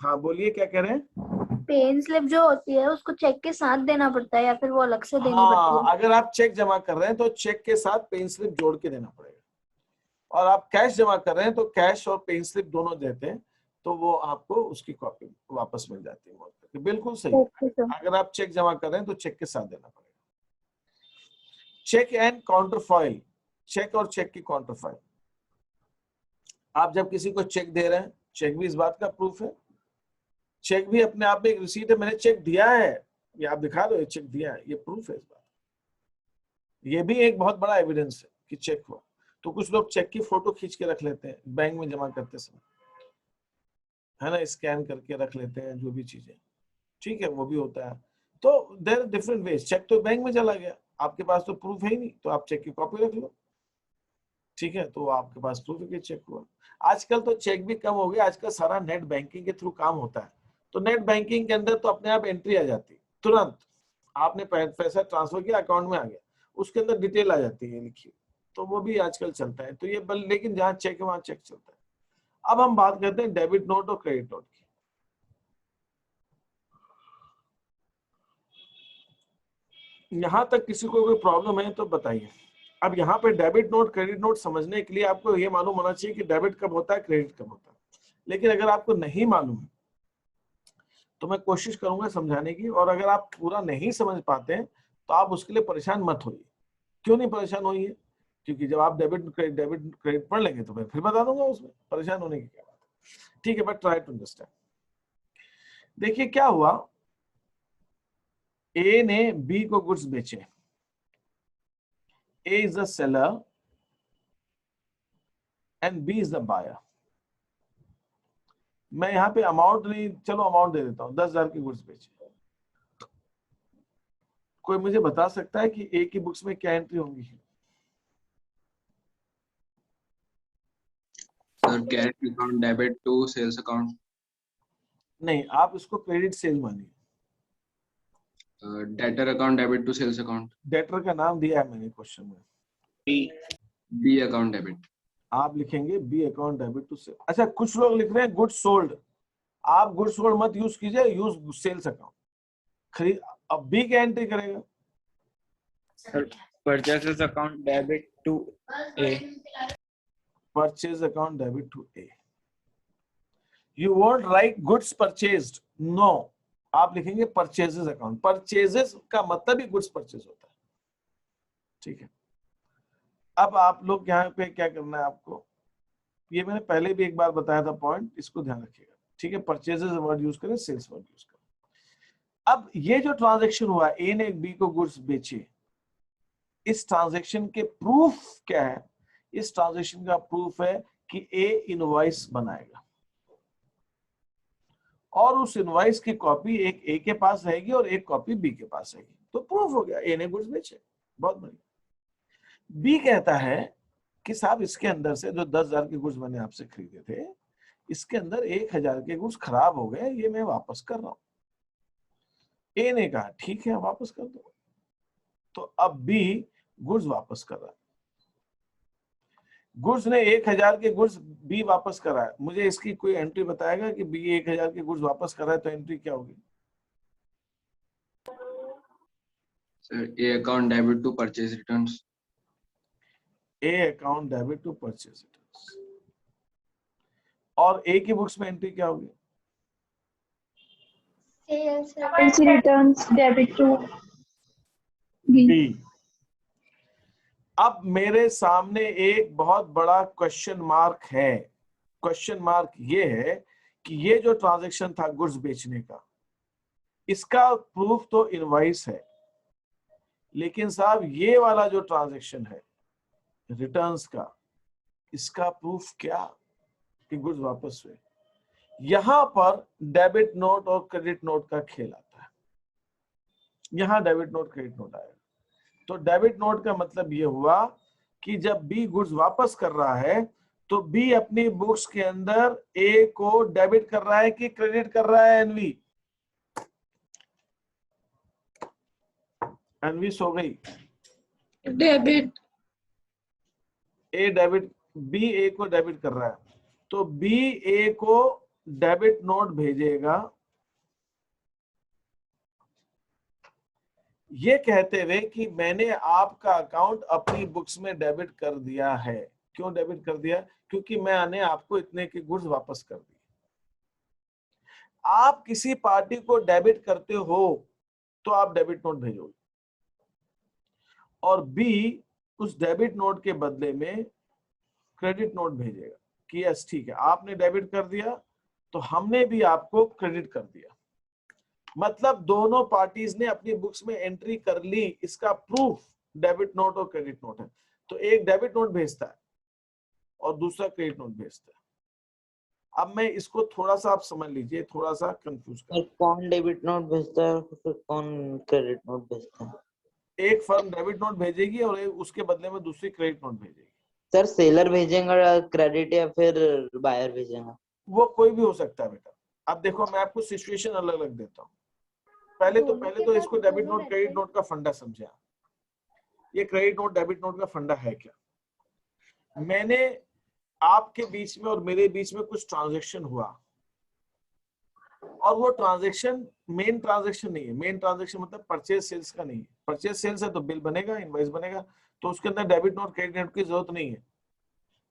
S1: हाँ बोलिए, क्या कह रहे हैं?
S5: पेन स्लिप जो होती है उसको चेक के साथ देना पड़ता है या फिर वो अलग से देनी पड़ती
S1: हाँ,
S5: है?
S1: अगर आप चेक जमा कर रहे हैं तो चेक के साथ पेन स्लिप जोड़ के देना पड़ेगा, और आप कैश जमा कर रहे हैं तो कैश और पेन स्लिप दोनों देते हैं, तो वो आपको उसकी कॉपी वापस मिल जाती है। बिल्कुल सही।
S5: Okay sir.
S1: अगर आप चेक जमा कर रहे हैं तो चेक के साथ देना पड़ेगा। Cheque and counterfoil. चेक और चेक की काउंटरफॉइल। आप जब किसी को चेक दे रहे हैं, चेक भी इस बात का प्रूफ है, चेक भी अपने आप में एक रिसीट है, मैंने चेक दिया है, ये आप दिखा दो, ये चेक दिया है, ये प्रूफ है इस बात। ये भी एक बहुत बड़ा एविडेंस है कि चेक हुआ। तो कुछ लोग चेक की फोटो खींच के रख लेते हैं बैंक में जमा करते समय, है ना, स्कैन करके रख लेते हैं जो भी चीजें, ठीक है, वो भी होता है। तो there are different ways. Cheque तो बैंक में चला गया, आपके पास तो प्रूफ है ही नहीं, तो आप चेक की कॉपी रख लो, ठीक है, तो आपके पास प्रूफ है कि चेक हुआ। आजकल तो चेक भी कम हो गया, आजकल सारा नेट बैंकिंग के थ्रू काम होता है, तो नेट बैंकिंग के अंदर तो अपने आप एंट्री आ जाती है, तुरंत आपने पैसा ट्रांसफर किया, अकाउंट में आ गया, उसके अंदर डिटेल आ जाती है लिखी, तो वो भी आजकल चलता है। तो ये लेकिन जहाँ चेक है वहां चेक चलता है। अब हम बात करते हैं डेबिट नोट और क्रेडिट नोट की। यहां तक किसी को कोई प्रॉब्लम है तो बताइए। अब यहाँ पे डेबिट नोट क्रेडिट नोट समझने के लिए आपको ये मालूम होना चाहिए कि डेबिट कब होता है, क्रेडिट कब होता है। लेकिन अगर आपको नहीं मालूम है तो मैं कोशिश करूंगा समझाने की, और अगर आप पूरा नहीं समझ पाते हैं तो आप उसके लिए परेशान मत होइए। क्यों नहीं परेशान होइए? क्योंकि जब आप डेबिट क्रेडिट पढ़ लेंगे तो मैं फिर बता दूंगा, उसमें परेशान होने की क्या बात है। ठीक है, बट ट्राई टू अंडरस्टैंड। देखिए क्या हुआ, ए ने बी को गुड्स बेचे, A is the seller and B is the buyer. मैं यहाँ पे अमाउंट नहीं, चलो अमाउंट दे देता हूँ, 10,000 की गुड्स बेचे। कोई मुझे बता सकता है कि ए की बुक्स में क्या एंट्री होंगी?
S6: Sir cash account debit to sales account.
S1: नहीं, आप इसको क्रेडिट सेल मानिए।
S6: Debtor account debit to sales account.
S1: Debtor का नाम दिया है मैंने क्वेश्चन में,
S6: बी अकाउंट डेबिट।
S1: आप लिखेंगे B account debit to sale. अच्छा, कुछ लोग लिख रहे हैं गुड्स सोल्ड, आप गुड्स सोल्ड मत यूज कीजिए, यूज सेल्स अकाउंट। खरीद, अब बी क्या एंट्री करेगा?
S2: Purchases account debit to A.
S1: Purchase account debit to A. You won't write goods purchased, no, आप लिखेंगे परचेजेस अकाउंट। परचेजेस का मतलब ही गुड्स परचेज होता है, ठीक है। अब आप लोग यहाँ पे क्या करना है आपको, ये मैंने पहले भी एक बार बताया था पॉइंट, इसको ध्यान रखिएगा, ठीक है। परचेजेस वर्ड यूज करें, सेल्स वर्ड यूज करें। अब ये जो ट्रांजैक्शन हुआ, ए ने बी को गुड्स बेचे, इस ट्रांजैक्शन के प्रूफ क्या है? इस ट्रांजैक्शन का प्रूफ है कि ए इनवॉइस बनाएगा और उस इनवॉइस की कॉपी एक ए के पास रहेगी और एक कॉपी बी के पास रहेगी, तो प्रूफ हो गया, ए ने गुड्स बेचे। बहुत बढ़िया। बी कहता है कि साहब इसके अंदर से जो 10,000 के गुड्स मैंने आपसे खरीदे थे, इसके अंदर 1,000 के गुड्स खराब हो गए, ये मैं वापस कर रहा हूं। ए ने कहा ठीक है वापस कर दो, तो अब बी गुड्स वापस कर रहा है। गुड्स ने 1,000 के गुड्स बी वापस करा है। मुझे इसकी कोई एंट्री बताएगा कि बी 1,000 के गुड्स वापस कर रहा है, तो एंट्री क्या होगी?
S6: Sir A account debit to purchase returns.
S1: A account debit to purchase returns. और ए की बुक्स में एंट्री क्या होगी?
S7: Sales returns debit to B.
S1: B. अब मेरे सामने एक बहुत बड़ा क्वेश्चन मार्क है। क्वेश्चन मार्क ये है कि ये जो ट्रांजैक्शन था गुड्स बेचने का, इसका प्रूफ तो इनवॉइस है, लेकिन साहब ये वाला जो ट्रांजैक्शन है रिटर्न्स का, इसका प्रूफ क्या कि गुड्स वापस हुए? यहां पर डेबिट नोट और क्रेडिट नोट का खेल आता है। यहां डेबिट नोट क्रेडिट नोट आएगा। तो डेबिट नोट का मतलब ये हुआ कि जब बी गुड्स वापस कर रहा है तो बी अपनी बुक्स के अंदर ए को डेबिट कर रहा है कि क्रेडिट कर रहा है? एनवी, एनवी सो गई।
S7: Debit.
S1: ए डेबिट, बी ए को डेबिट कर रहा है, तो बी ए को डेबिट नोट भेजेगा ये कहते हुए कि मैंने आपका अकाउंट अपनी बुक्स में डेबिट कर दिया है। क्यों डेबिट कर दिया? क्योंकि मैंने आपको इतने के गुड्स वापस कर दिए। आप किसी पार्टी को डेबिट करते हो तो आप डेबिट नोट भेजोगे, और बी उस डेबिट नोट के बदले में क्रेडिट नोट भेजेगा कि यस ठीक है, आपने डेबिट कर दिया तो हमने भी आपको क्रेडिट कर दिया। मतलब दोनों पार्टीज ने अपनी बुक्स में एंट्री कर ली। इसका प्रूफ डेबिट नोट और क्रेडिट नोट है। तो एक डेबिट नोट भेजता है और दूसरा क्रेडिट नोट भेजता है। अब मैं इसको थोड़ा सा आप समझ लीजिए, थोड़ा सा कंफ्यूज कर।
S8: कौन डेबिट नोट भेजता है और फिर कौन क्रेडिट नोट भेजता है?
S1: एक फर्म डेबिट नोट भेजेगी और उसके बदले में दूसरी क्रेडिट नोट भेजेगी।
S8: सर सेलर भेजेगा क्रेडिट या फिर बायर भेजेगा?
S1: वो कोई भी हो सकता है बेटा। अब देखो मैं आपको सिचुएशन अलग अलग देता हूँ। पहले तो इसको डेबिट नोट क्रेडिट नोट का फंडा समझा। ये क्रेडिट नोट डेबिट नोट का फंडा है क्या? मैंने आपके बीच में और मेरे बीच में कुछ ट्रांजैक्शन हुआ, और वो ट्रांजैक्शन मेन ट्रांजैक्शन नहीं है। मेन ट्रांजैक्शन मतलब परचेज सेल्स का नहीं है। परचेज सेल्स है तो बिल बनेगा, इनवॉइस बनेगा, तो उसके अंदर डेबिट नोट क्रेडिट नोट की जरूरत नहीं है।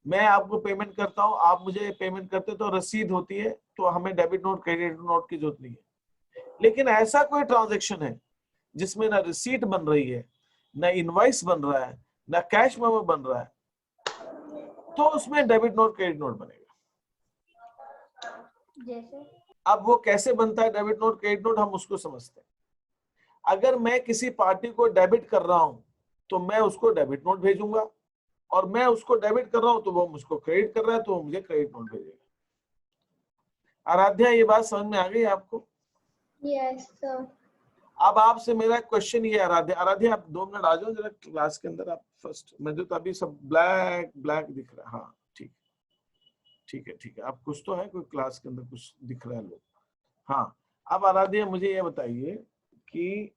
S1: मैं आपको पेमेंट करता हूं, आप मुझे पेमेंट करते हो, तो रसीद होती है, तो हमें डेबिट नोट क्रेडिट नोट की जरूरत नहीं है। लेकिन ऐसा कोई ट्रांजैक्शन है जिसमें ना रिसीट बन रही है, ना इनवॉइस बन रहा है, ना कैश मेमो बन रहा है, तो उसमें डेबिट नोट क्रेडिट नोट बनेगा।
S5: जैसे
S1: अब वो कैसे बनता है डेबिट नोट क्रेडिट नोट, हम उसको समझते हैं। अगर मैं किसी पार्टी को डेबिट कर रहा हूं तो मैं उसको डेबिट नोट भेजूंगा, और मैं उसको डेबिट कर रहा हूं तो वो मुझको क्रेडिट कर रहा है तो वो मुझे क्रेडिट नोट भेजेगा। आराध्या ये बात समझ में आ गई आपको?
S5: Yes sir.
S1: अब आपसे मेरा क्वेश्चन ये, आराध्या आप 2 मिनट आ जाओ जरा क्लास के अंदर। आप फर्स्ट, मुझे तो अभी सब ब्लैक ब्लैक दिख रहा है। हाँ ठीक है। आप कुछ तो है, कोई क्लास के अंदर कुछ दिख रहा है लोग। हाँ, अब आराध्या मुझे ये बताइए कि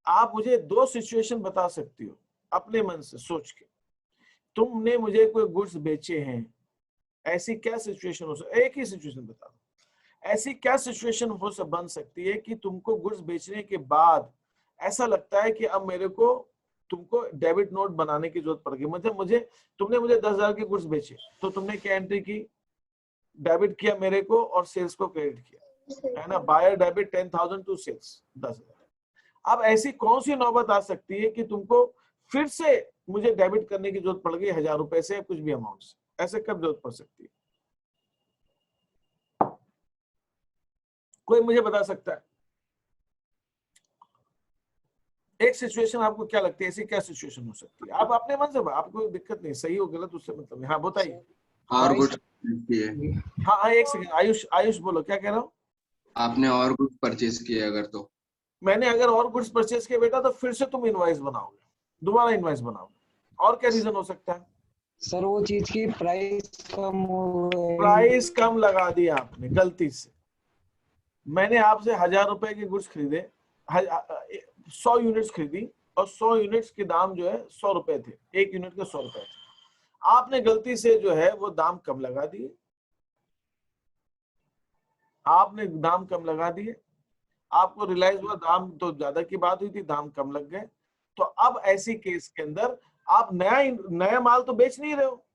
S1: आप मुझे 2 सिचुएशन बता सकती हो अपने मन से सोच के। तुमने मुझे कोई गुड्स बेचे हैं, ऐसी क्या सिचुएशन हो सकती है? एक ही सिचुएशन बता दो। ऐसी क्या सिचुएशन बन सकती है कि तुमको गुड्स बेचने के बाद ऐसा लगता है कि अब मेरे को तुमको डेबिट नोट बनाने की जरूरत पड़ गई। मतलब तुमने मुझे 10,000 के गुड्स बेचे, तो तुमने क्या एंट्री की? डेबिट किया मेरे को और सेल्स को क्रेडिट किया, है ना? Buyer debit 10,000 to sales 10,000। अब ऐसी कौन सी नौबत आ सकती है कि तुमको फिर से मुझे डेबिट करने की जरूरत पड़ गई 1,000 रुपए से या कुछ भी अमाउंट से? ऐसे कब जरूरत पड़ सकती है? कोई मुझे बता सकता है? एक सिचुएशन आपको क्या लगती है, ऐसी क्या सिचुएशन हो सकती है? आप अपने मन से, आपको दिक्कत नहीं, सही हो गलत उससे मतलब। हाँ बताइए।
S6: और कुछ
S1: हाँ एक सेकंड, आयुष बोलो, क्या कह रहा हूँ?
S6: आपने और कुछ परचेज किया अगर, तो
S1: मैंने अगर और गुड्स परचेज किया बेटा, तो फिर से तुम इनवॉइस बनाओगे, दोबारा इनवॉइस बनाओगे। और क्या रीजन हो सकता है?
S2: सर वो चीज की प्राइस कम हो गई।
S1: प्राइस कम लगा दिया आपने गलती से। मैंने आपसे 1,000 रुपए के गुड्स खरीदे, 100 यूनिट्स खरीदी, और 100 यूनिट्स के दाम जो है 100 रुपए थे, एक यूनिट के 100 रुपए थे। आपने गलती से जो है वो दाम कम लगा दिए, आपने दाम कम लगा दिए, आपको रियलाइज हुआ दाम तो ज्यादा की बात हुई थी, दाम कम लग गए। तो अब ऐसी केस के अंदर आप नया माल तो बेच नहीं रहे हो,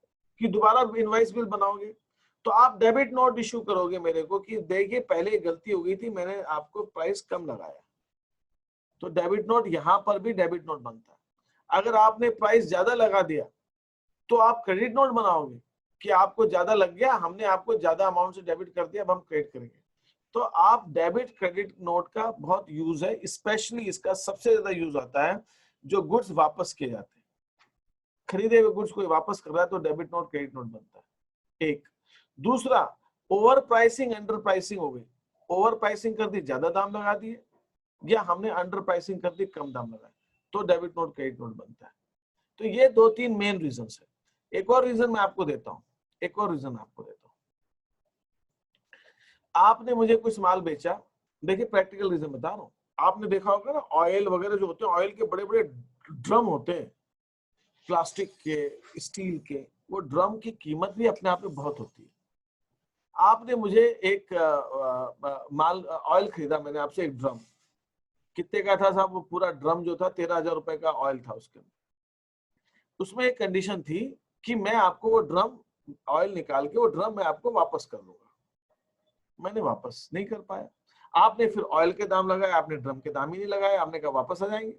S1: कि दोबारा इनवॉइस बिल बनाओगे? तो आप डेबिट नोट इश्यू करोगे मेरे को कि देखिए पहले गलती हो गई थी, मैंने आपको प्राइस कम लगाया। तो डेबिट नोट यहां पर भी डेबिट नोट बनता है। अगर आपने प्राइस ज्यादा लगा दिया तो आप क्रेडिट नोट बनाओगे कि आपको ज्यादा लग गया, हमने आपको ज्यादा अमाउंट से डेबिट कर दिया, अब हम क्रेडिट करेंगे। तो आप डेबिट क्रेडिट नोट का बहुत यूज है, स्पेशली इसका सबसे ज्यादा यूज आता है जो गुड्स वापस किए जाते हैं। खरीदे हुए गुड्स कोई वापस कर रहा है तो डेबिट नोट क्रेडिट नोट बनता है। एक दूसरा, ओवर प्राइसिंग अंडर प्राइसिंग हो गई। ओवर प्राइसिंग कर दी, ज्यादा दाम लगा दिए, या हमने अंडर प्राइसिंग कर दी, कम दाम लगाए, तो डेबिट नोट क्रेडिट नोट बनता है। तो ये 2-3 मेन रीजन है। एक और रीजन मैं आपको देता हूं, एक और रीजन आपको देता हूं। आपने मुझे कुछ माल बेचा, देखिए प्रैक्टिकल रीजन बता रहा हूं। आपने देखा होगा ना, ऑयल वगैरह जो होते हैं, ऑयल के बड़े बड़े ड्रम होते हैं, प्लास्टिक के, स्टील के, वो ड्रम की कीमत भी अपने आप में बहुत होती है। आपने मुझे एक माल ऑयल खरीदा, मैंने आपसे एक ड्रम, कितने का था साहब? वो पूरा ड्रम जो था 13,000 रुपए का ऑयल था उसके अंदर। उसमें एक कंडीशन थी कि मैं आपको वो ड्रम ऑयल निकाल के वो ड्रम मैं आपको वापस कर दूंगा। मैंने वापस नहीं कर पाया। आपने फिर ऑयल के दाम लगाए, आपने ड्रम के दाम ही नहीं लगाए, आपने कहा वापस आ जाएंगे,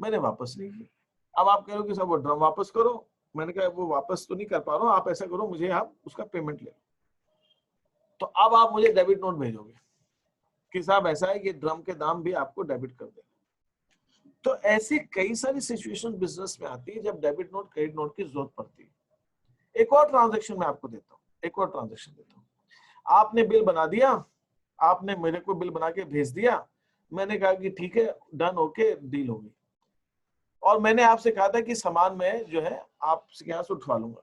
S1: मैंने वापस नहीं किया। अब आप कह रहे हो कि साहब वो ड्रम वापस करो, मैंने कहा वो वापस तो नहीं कर पा रहा हूँ, आप ऐसा करो मुझे आप उसका पेमेंट ले लो। तो अब आप मुझे डेबिट नोट भेजोगे कि साहब ऐसा है कि ड्रम के दाम भी आपको डेबिट कर देना। तो ऐसी कई सारी सिचुएशन बिजनेस में आती है जब डेबिट नोट क्रेडिट नोट की जरूरत पड़ती है। एक और ट्रांजैक्शन मैं आपको देता हूँ, एक और ट्रांजैक्शन देता हूँ। आपने बिल बना दिया, आपने मेरे को बिल बना के भेज दिया, मैंने कहा कि ठीक है, डन होके डील होगी, और मैंने आपसे कहा था कि सामान में जो है आपके यहाँ से उठवा लूंगा,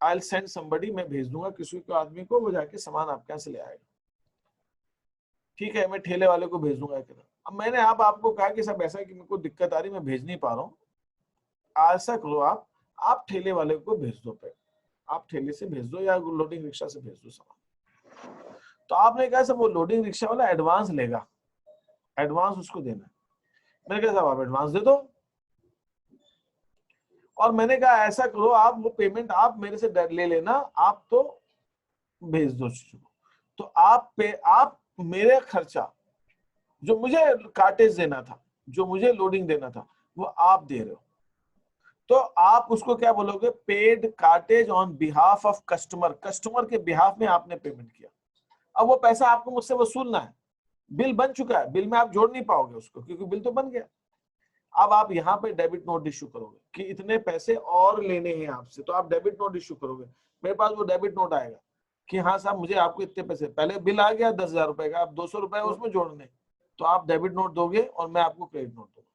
S1: आई विल सेंड समबडी, मैं भेज दूंगा किसी को, आदमी को, वो जाके सामान आपके यहाँ से ले आएगा। ठीक है, मैं ठेले वाले को भेज दूंगा। अब मैंने आपको कहा कि सब ऐसा है कि मेरे को दिक्कत आ रही, मैं भेज नहीं पा रहा हूँ, ऐसा करो आप ठेले वाले को भेज दो, पे आप ठेले से भेज दो या लोडिंग रिक्शा से भेज दो सामान। तो आपने कहा सब वो लोडिंग रिक्शा वाला एडवांस लेगा, एडवांस उसको देना है। मैंने कहा साहब आप एडवांस दे दो, और मैंने कहा ऐसा करो आप वो पेमेंट आप मेरे से ले लेना, आप तो भेज दो चीजों को। तो आप मेरे खर्चा जो मुझे कार्टेज देना था, जो मुझे लोडिंग देना था, वो आप दे रहे हो, तो आप उसको क्या बोलोगे? Paid cartage on behalf of customer, customer के बिहाफ में आपने पेमेंट किया। अब वो पैसा आपको मुझसे वसूलना है, बिल बन चुका है, बिल में आप जोड़ नहीं पाओगे उसको क्योंकि बिल तो बन गया। अब आप यहाँ पे डेबिट नोट इश्यू करोगे कि इतने पैसे और लेने हैं आपसे, तो आप डेबिट नोट इश्यू करोगे। मेरे पास वो डेबिट नोट आएगा कि हाँ साहब मुझे आपको इतने पैसे, पहले बिल आ गया 10,000 रुपए का, आप 200 रुपए उसमें जोड़ने, तो आप डेबिट नोट दोगे और मैं आपको क्रेडिट नोट दूंगा।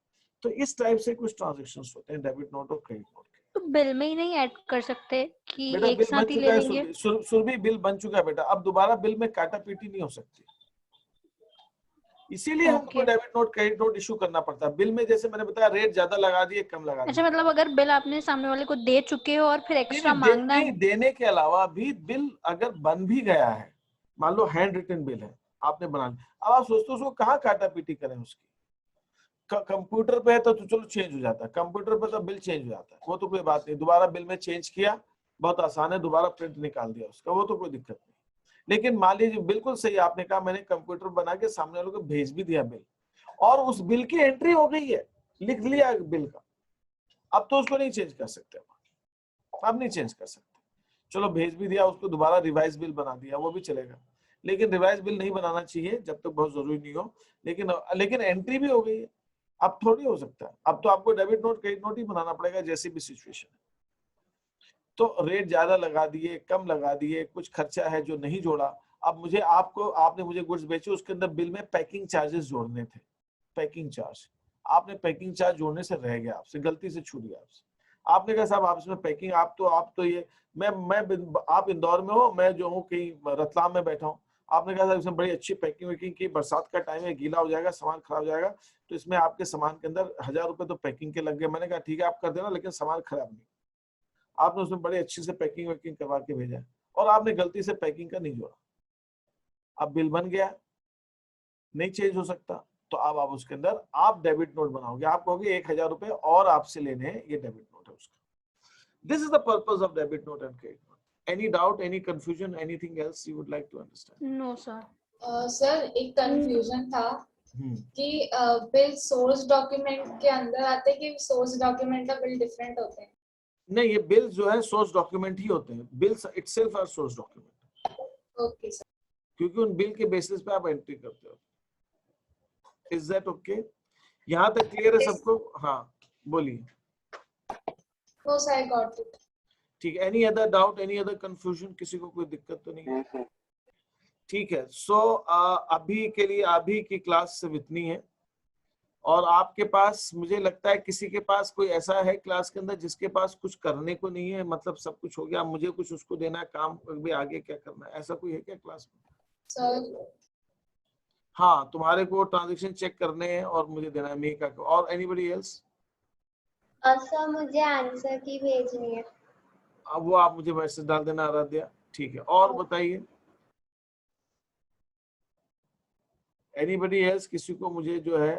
S1: तो इस टाइप से कुछ ट्रांजेक्शंस होते हैं डेबिट नोट और क्रेडिट नोट के।
S4: तो बिल में ही नहीं ऐड कर सकते कि
S1: बेटा
S4: एक
S1: बिल बन
S4: साथ ही
S1: चुका
S4: ले
S1: है,
S4: लेंगे?
S1: सुरभि बिल बन चुका है बेटा, अब दोबारा बिल में काटा पीटी नहीं हो सकती, इसीलिए हमको debit note credit note issue करना पड़ता है। बिल में जैसे मैंने बताया रेट ज्यादा लगा दिए, कम लगा दिए।
S4: अच्छा, मतलब अगर बिल आपने सामने वाले को दे चुके हो और फिर एक्स्ट्रा मांगना है?
S1: देने के अलावा भी बिल अगर बन भी गया है, मान लो हैंड रिटन बिल है आपने बना लिया, अब आप सोचते हो उसको कहाँ काटा पीटी करें उसकी? कंप्यूटर पे है तो चलो चेंज हो जाता है, कंप्यूटर पे तो बिल चेंज हो जाता है, वो तो कोई बात नहीं, दोबारा बिल में चेंज किया, बहुत आसान है, दोबारा प्रिंट निकाल दिया उसका, वो तो कोई दिक्कत नहीं। लेकिन मान लीजिए बिल्कुल सही आपने कहा, मैंने कंप्यूटर बना के सामने वालों को भेज भी दिया बिल, और उस बिल की एंट्री हो गई है, लिख लिया बिल का, अब तो उसको नहीं चेंज कर सकते, अब नहीं चेंज कर सकते। चलो भेज भी दिया उसको, दोबारा रिवाइज बिल बना दिया, वो भी चलेगा, लेकिन रिवाइज बिल नहीं बनाना चाहिए जब तक बहुत जरूरी नहीं हो। लेकिन एंट्री भी हो गई है, अब थोड़ी हो सकता है, अब तो आपको डेबिट नोट क्रेडिट नोट ही बनाना पड़ेगा जैसी भी सिचुएशन है। तो रेट ज्यादा लगा दिए, कम लगा दिए, कुछ खर्चा है जो नहीं जोड़ा। अब मुझे आपने मुझे गुड्स बेचे, उसके अंदर बिल में पैकिंग चार्जेस जोड़ने थे, पैकिंग चार्ज, आपने पैकिंग चार्ज जोड़ने से रह गया, आपसे गलती से छूट गया आपसे। आपने कहा साहब आप इसमें पैकिंग, आप तो ये मैं आप इंदौर में हो, मैं जो हूँ कहीं रतलाम में बैठा हूँ, आपने कहा साहब इसमें बड़ी अच्छी पैकिंग वैकिंग की, बरसात का टाइम है, गीला हो जाएगा, सामान खराब हो जाएगा, तो इसमें आपके सामान के अंदर 1,000 रुपए तो पैकिंग के लग गए। मैंने कहा ठीक है आप कर देना, लेकिन सामान खराब नहीं। आपने उसमें बड़े अच्छे से पैकिंग वैकिंग करवा के भेजा, और आपने गलती से पैकिंग का नहीं जोड़ा, अब बिल बन गया, नहीं चेंज हो सकता, तो अब आप उसके अंदर आप डेबिट नोट बनाओगे, आप कहोगे 1,000 रुपए और आपसे लेने हैं, ये डेबिट नोट है उसका। This is the purpose of debit note and credit note. Any doubt, any confusion, anything else you would like to understand?
S4: No, sir.
S3: Sir एक कंफ्यूजन था
S1: Hmm.
S3: कि बिल सोर्स डॉक्यूमेंट के अंदर आते हैं कि सोर्स डॉक्यूमेंट का bill different होते हैं?
S1: नहीं, ये बिल जो है सोर्स डॉक्यूमेंट ही होते हैं. Bills itself are source document.
S3: Okay sir.
S1: क्योंकि उन बिल के बेसिस पे आप एंट्री करते हो. Is that okay? यहाँ तक क्लियर है सबको? हाँ, बोलिए.
S3: No sir, I got it.
S1: ठीक है. Any other doubt, any other confusion? किसी को कोई दिक्कत तो नहीं है? ठीक है. सो अभी के लिए अभी की क्लास सिर्फ इतनी है. और आपके पास, मुझे लगता है किसी के पास कोई ऐसा है क्लास के अंदर जिसके पास कुछ करने को नहीं है, मतलब सब कुछ हो गया, मुझे कुछ उसको देना है काम, भी आगे क्या करना है, ऐसा कोई है क्या क्लास में?
S3: सर
S1: हाँ, तुम्हारे को ट्रांजेक्शन चेक करने हैं और मुझे देना है मेका को. और एनीबॉडी एल्स?
S5: सर मुझे आंसर की भेजनी है.
S1: अब वो आप मुझे मैसेज डाल देना, आराध्या. ठीक है. और बताइए एनीबॉडी एल्स? किसी को मुझे जो है